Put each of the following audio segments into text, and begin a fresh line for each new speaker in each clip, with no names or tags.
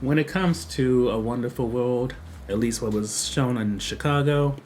When it comes to A Wonderful World, at least what was shown in Chicago,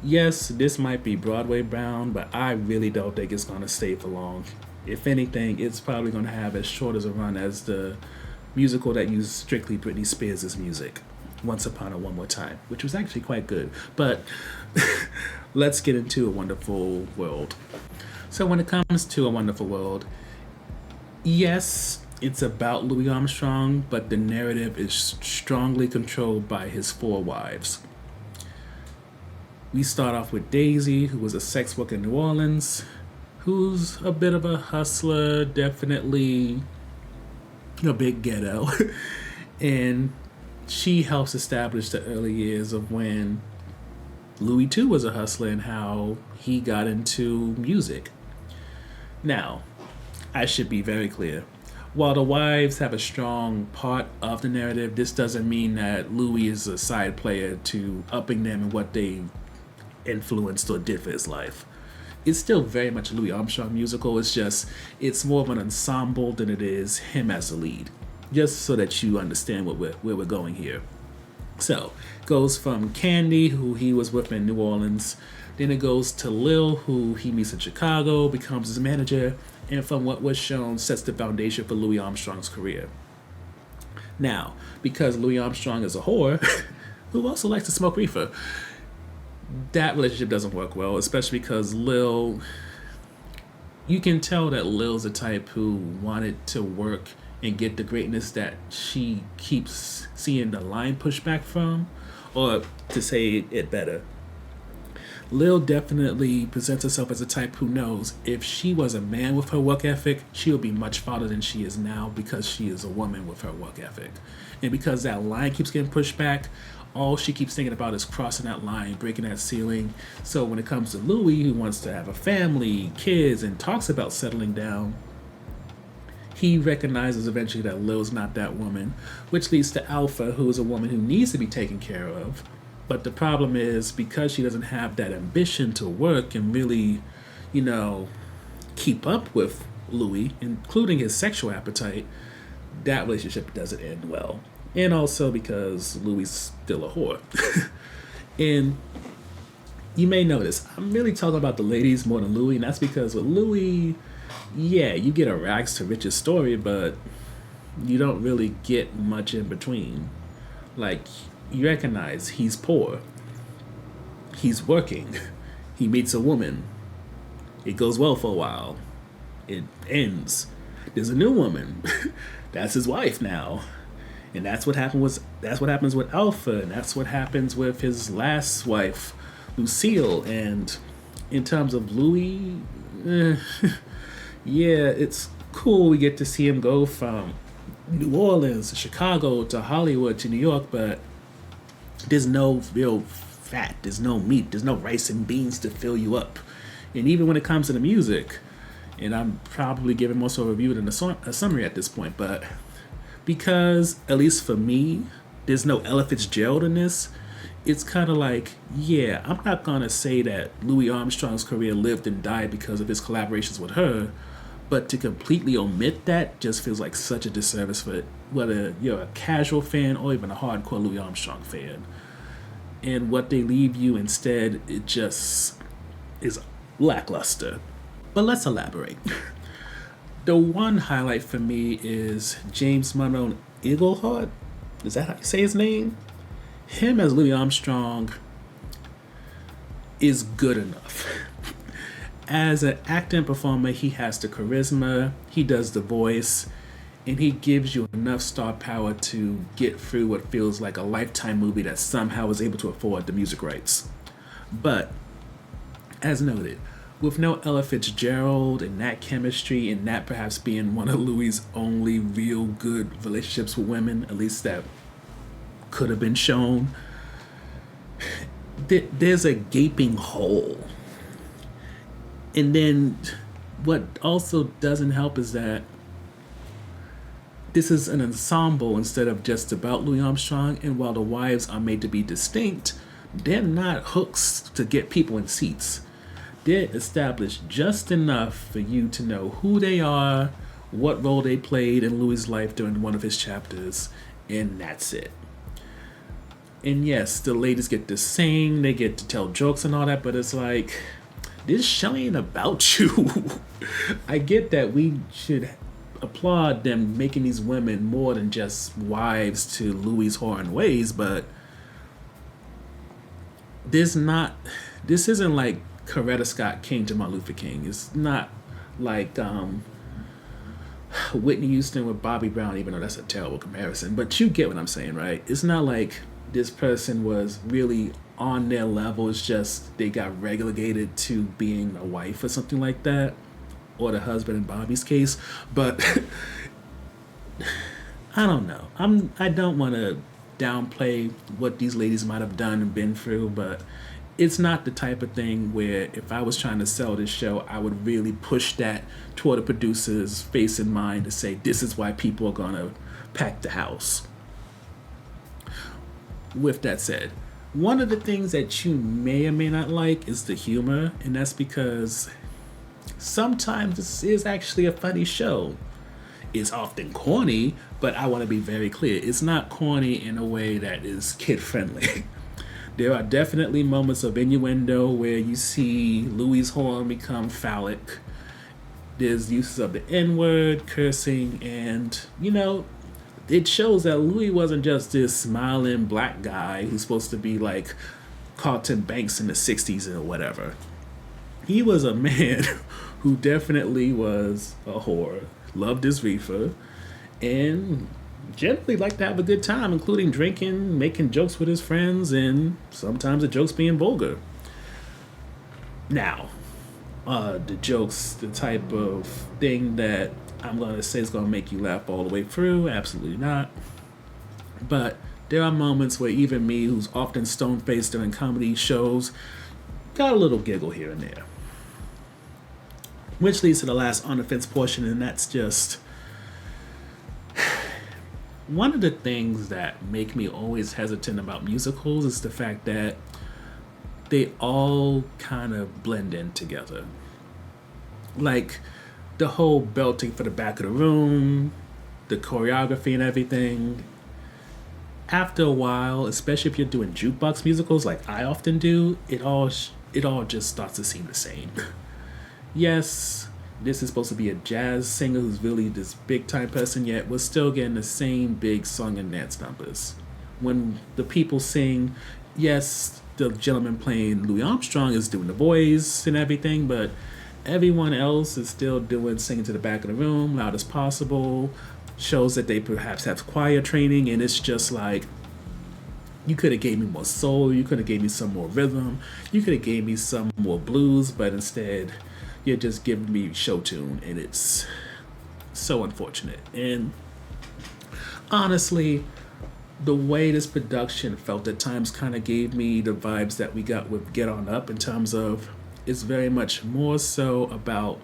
yes, this might be Broadway bound, but I really don't think it's going to stay for long. If anything, it's probably going to have as short as a run as the musical that used strictly Britney Spears' music, Once Upon a One More Time, which was actually quite good. But let's get into A Wonderful World. So, when it comes to A Wonderful World, yes, it's about Louis Armstrong, but the narrative is strongly controlled by his four wives. We start off with Daisy, who was a sex worker in New Orleans, who's a bit of a hustler, definitely a big ghetto. And she helps establish the early years of when Louis too was a hustler and how he got into music. Now, I should be very clear. While the wives have a strong part of the narrative, this doesn't mean that Louis is a side player to upping them and what they influenced or did for his life. It's still very much a Louis Armstrong musical. It's more of an ensemble than it is him as the lead. Just so that you understand where we're going here. So, goes from Candy, who he was with in New Orleans, then it goes to Lil, who he meets in Chicago, becomes his manager, and from what was shown, sets the foundation for Louis Armstrong's career. Now, because Louis Armstrong is a whore, who also likes to smoke reefer, that relationship doesn't work well, especially because Lil, you can tell that Lil's the type who wanted to work and get the greatness that she keeps seeing the line pushed back from, or to say it better, Lil definitely presents herself as a type who knows if she was a man with her work ethic, she would be much farther than she is now because she is a woman with her work ethic. And because that line keeps getting pushed back, all she keeps thinking about is crossing that line, breaking that ceiling. So when it comes to Louis, who wants to have a family, kids, and talks about settling down, he recognizes eventually that Lil's not that woman, which leads to Alpha, who is a woman who needs to be taken care of. But the problem is, because she doesn't have that ambition to work and really, keep up with Louis, including his sexual appetite, that relationship doesn't end well. And also because Louis is still a whore. And you may notice, I'm really talking about the ladies more than Louis, and that's because with Louis, yeah, you get a rags to riches story, but you don't really get much in between. Like, you recognize he's poor, he's working, he meets a woman, it goes well for a while, it ends, there's a new woman, that's his wife now, and that's what happens with Alpha, and that's what happens with his last wife, Lucille. And in terms of Louis, yeah, it's cool we get to see him go from New Orleans to Chicago to Hollywood to New York, but there's no real fat, there's no meat, there's no rice and beans to fill you up. And even when it comes to the music, and I'm probably giving more so a review than a summary at this point, but because, at least for me, there's no Ella Fitzgerald in this, it's kind of like, yeah, I'm not going to say that Louis Armstrong's career lived and died because of his collaborations with her, but to completely omit that just feels like such a disservice for it, whether you're a casual fan or even a hardcore Louis Armstrong fan. And what they leave you instead, it just is lackluster. But let's elaborate. The one highlight for me is James Monroe Iglehart. Is that how you say his name? Him as Louis Armstrong is good enough. As an actor and performer, he has the charisma, he does the voice, and he gives you enough star power to get through what feels like a Lifetime movie that somehow was able to afford the music rights. But, as noted, with no Ella Fitzgerald and that chemistry, and that perhaps being one of Louis' only real good relationships with women, at least that could have been shown, there's a gaping hole. And then what also doesn't help is that this is an ensemble instead of just about Louis Armstrong, and while the wives are made to be distinct, they're not hooks to get people in seats. They're established just enough for you to know who they are, what role they played in Louis' life during one of his chapters, and that's it. And yes, the ladies get to sing, they get to tell jokes and all that, but it's like, this show ain't about you. I get that we should applaud them making these women more than just wives to Louis' Horn ways, but this isn't like Coretta Scott King to Martin Luther King. It's not like Whitney Houston with Bobby Brown, even though that's a terrible comparison. But you get what I'm saying, right? It's not like this person was really on their level. It's just they got relegated to being a wife or something like that, or the husband in Bobby's case. But I don't know. I don't want to downplay what these ladies might have done and been through, but it's not the type of thing where if I was trying to sell this show, I would really push that toward the producer's face and mind to say, this is why people are going to pack the house. With that said, one of the things that you may or may not like is the humor, and that's because sometimes this is actually a funny show. It's often corny, but I want to be very clear. It's not corny in a way that is kid-friendly. There are definitely moments of innuendo where you see Louis' Horn become phallic. There's uses of the N-word, cursing, and, it shows that Louis wasn't just this smiling black guy who's supposed to be like Carlton Banks in the 60s or whatever. He was a man who definitely was a whore, loved his reefer, and generally liked to have a good time, including drinking, making jokes with his friends, and sometimes the jokes being vulgar. Now, the jokes, the type of thing that I'm going to say is going to make you laugh all the way through, absolutely not. But there are moments where even me, who's often stone-faced during comedy shows, got a little giggle here and there. Which leads to the last on-the-fence portion, and that's just one of the things that make me always hesitant about musicals is the fact that they all kind of blend in together. Like the whole belting for the back of the room, the choreography and everything. After a while, especially if you're doing jukebox musicals like I often do, it all just starts to seem the same. Yes, this is supposed to be a jazz singer who's really this big time person, yet we're still getting the same big song and dance numbers. When the people sing, yes, the gentleman playing Louis Armstrong is doing the voice and everything, but everyone else is still doing singing to the back of the room, loud as possible, shows that they perhaps have choir training, and it's just like, you could have gave me more soul, you could have gave me some more rhythm, you could have gave me some more blues, but instead you're just giving me show tune, and it's so unfortunate. And honestly, the way this production felt at times kind of gave me the vibes that we got with Get On Up, in terms of it's very much more so about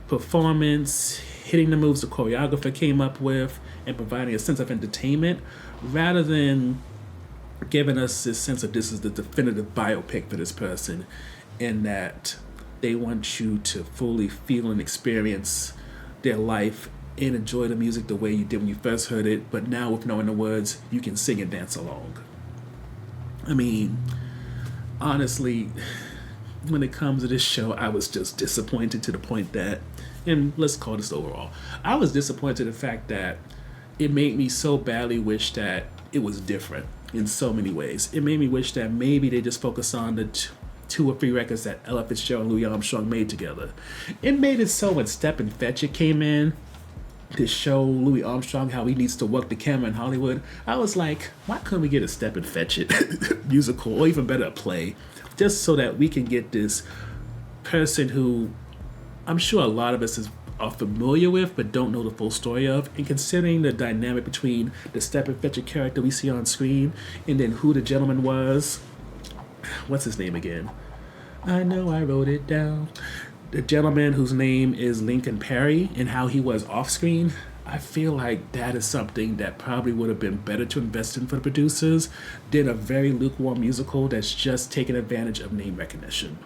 performance, hitting the moves the choreographer came up with, and providing a sense of entertainment, rather than giving us this sense of this is the definitive biopic for this person, in that they want you to fully feel and experience their life and enjoy the music the way you did when you first heard it, but now with knowing the words, you can sing and dance along. I mean, honestly, when it comes to this show, I was just disappointed to the point that, and let's call this overall, I was disappointed in the fact that it made me so badly wish that it was different in so many ways. It made me wish that maybe they just focus on the two or three records that Ella Fitzgerald and Louis Armstrong made together. It made it so when Step and Fetch It came in to show Louis Armstrong how he needs to work the camera in Hollywood, I was like, why couldn't we get a Step and Fetch It musical, or even better, a play, just so that we can get this person who I'm sure a lot of us are familiar with but don't know the full story of, and considering the dynamic between the Step and Fetch It character we see on screen and then who the gentleman was. What's his name again? I know I wrote it down. The gentleman whose name is Lincoln Perry, and how he was off screen. I feel like that is something that probably would have been better to invest in for the producers than a very lukewarm musical that's just taking advantage of name recognition.